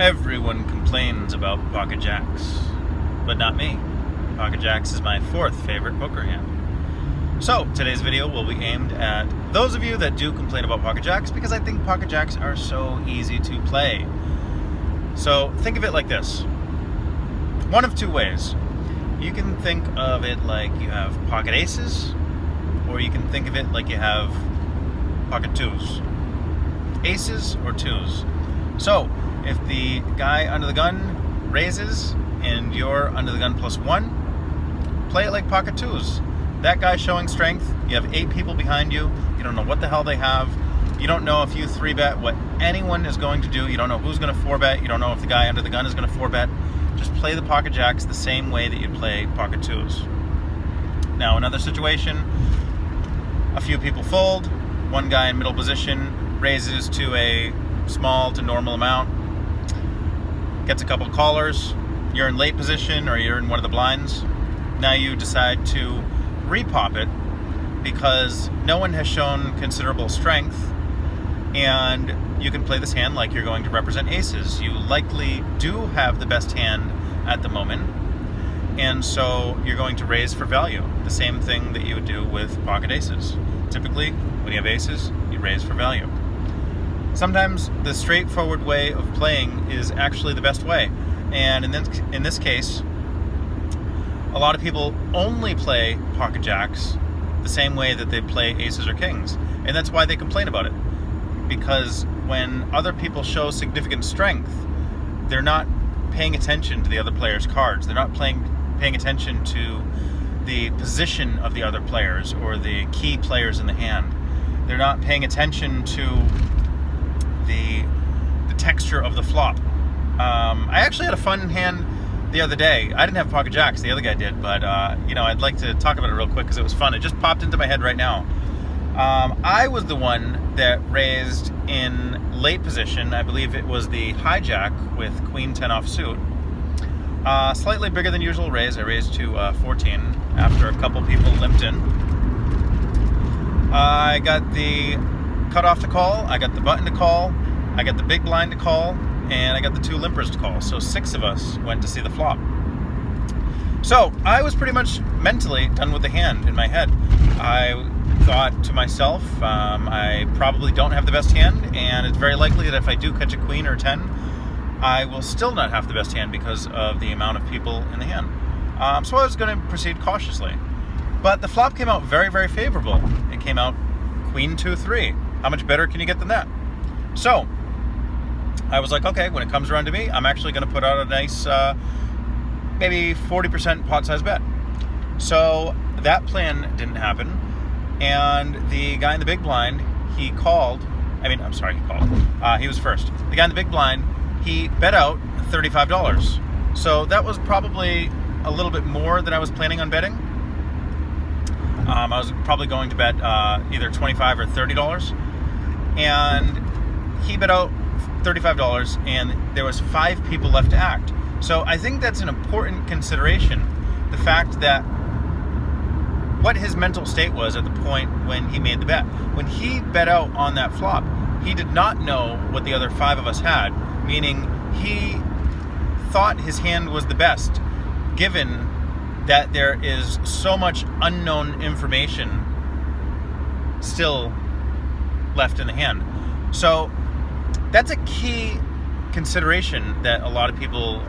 Everyone complains about pocket jacks, but not me. Pocket jacks is my fourth favorite poker hand. So today's video will be aimed at those of you that do complain about pocket jacks, because I think pocket jacks are so easy to play. So think of it like this. One of two ways. You can think of it like you have pocket aces, or you can think of it like you have pocket twos. Aces or twos. So if the guy under the gun raises and you're under the gun +1, play it like pocket twos. That guy's showing strength. You have 8 people behind you. You don't know what the hell they have. You don't know if you 3-bet what anyone is going to do. You don't know who's going to 4-bet. You don't know if the guy under the gun is going to 4-bet. Just play the pocket jacks the same way that you play pocket twos. Now, another situation, a few people fold. One guy in middle position raises to a small to normal amount, gets a couple of callers. You're in late position or you're in one of the blinds. Now you decide to repop it because no one has shown considerable strength, and you can play this hand like you're going to represent aces. You likely do have the best hand at the moment, and so you're going to raise for value. The same thing that you would do with pocket aces. Typically, when you have aces, you raise for value. Sometimes the straightforward way of playing is actually the best way, and in this case, a lot of people only play pocket jacks the same way that they play aces or kings, and that's why they complain about it. Because when other people show significant strength, they're not paying attention to the other player's cards. They're not paying attention to the position of the other players or the key players in the hand. They're not paying attention to the texture of the flop. I actually had a fun hand the other day. I didn't have pocket jacks, the other guy did, but I'd like to talk about it real quick because it was fun. It just popped into my head right now. I was the one that raised in late position. I believe it was the hijack with Queen 10 offsuit. Slightly bigger than usual raise. I raised to 14 after a couple people limped in. I got the cutoff to call, I got the button to call, I got the big blind to call, and I got the 2 limpers to call. So 6 of us went to see the flop. So I was pretty much mentally done with the hand in my head. I thought to myself, I probably don't have the best hand, and it's very likely that if I do catch a queen or 10, I will still not have the best hand because of the amount of people in the hand. So I was going to proceed cautiously. But the flop came out very, very favorable. It came out Queen 2-3. How much better can you get than that? So I was like, okay, when it comes around to me, I'm actually going to put out a nice, maybe 40% pot size bet. So that plan didn't happen. And the guy in the big blind, he called. He was first. The guy in the big blind, he bet out $35. So that was probably a little bit more than I was planning on betting. I was probably going to bet either $25 or $30. And he bet out $35, and there was 5 people left to act. So I think that's an important consideration. The fact that what his mental state was at the point when he made the bet. When he bet out on that flop, he did not know what the other 5 of us had, meaning he thought his hand was the best, given that there is so much unknown information still left in the hand. So that's a key consideration that a lot of people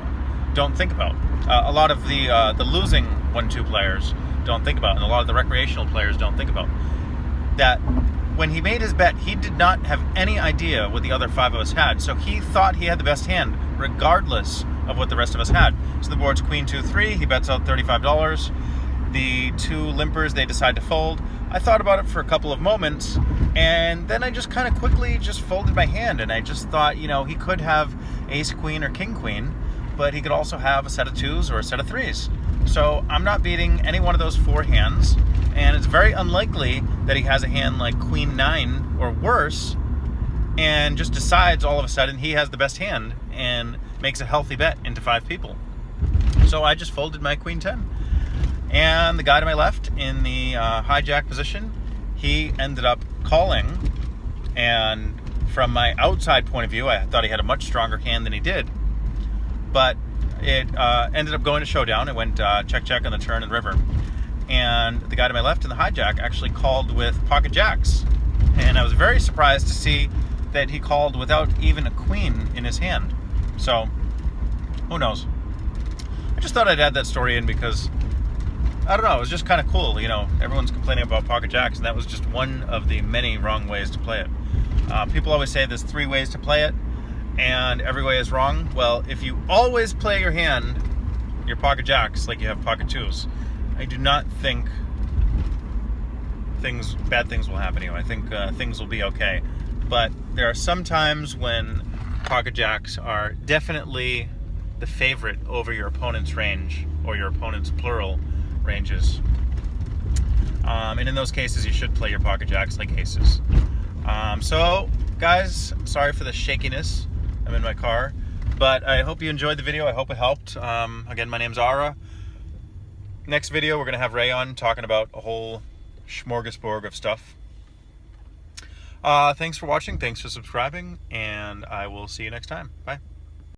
don't think about. A lot of the losing 1-2 players don't think about, and a lot of the recreational players don't think about. That when he made his bet, he did not have any idea what the other 5 of us had. So he thought he had the best hand, regardless of what the rest of us had. So the board's Queen 2-3, he bets out $35. The 2 limpers, they decide to fold. I thought about it for a couple of moments, and then I just kind of quickly just folded my hand, and I just thought, he could have ace queen or king queen, but he could also have a set of 2s or a set of 3s. So I'm not beating any one of those 4 hands, and it's very unlikely that he has a hand like Queen 9 or worse, and just decides all of a sudden he has the best hand and makes a healthy bet into 5 people. So I just folded my Queen 10. And the guy to my left in the hijack position, he ended up calling, and from my outside point of view, I thought he had a much stronger hand than he did. but it ended up going to showdown. It went check on the turn and river. And the guy to my left in the hijack actually called with pocket jacks. And I was very surprised to see that he called without even a queen in his hand. So, who knows? I just thought I'd add that story in because, I don't know, it was just kind of cool. You know, everyone's complaining about pocket jacks, and that was just one of the many wrong ways to play it. People always say there's 3 ways to play it, and every way is wrong. Well, if you always play your hand, your pocket jacks, like you have pocket 2s, I do not think bad things will happen to you. I think things will be okay. But there are some times when pocket jacks are definitely the favorite over your opponent's range or your opponent's plural ranges. And in those cases, you should play your pocket jacks like aces. So, guys, sorry for the shakiness. I'm in my car. But I hope you enjoyed the video. I hope it helped. Again, my name's Ara. Next video, we're going to have Ray on talking about a whole smorgasbord of stuff. Thanks for watching. Thanks for subscribing. And I will see you next time. Bye.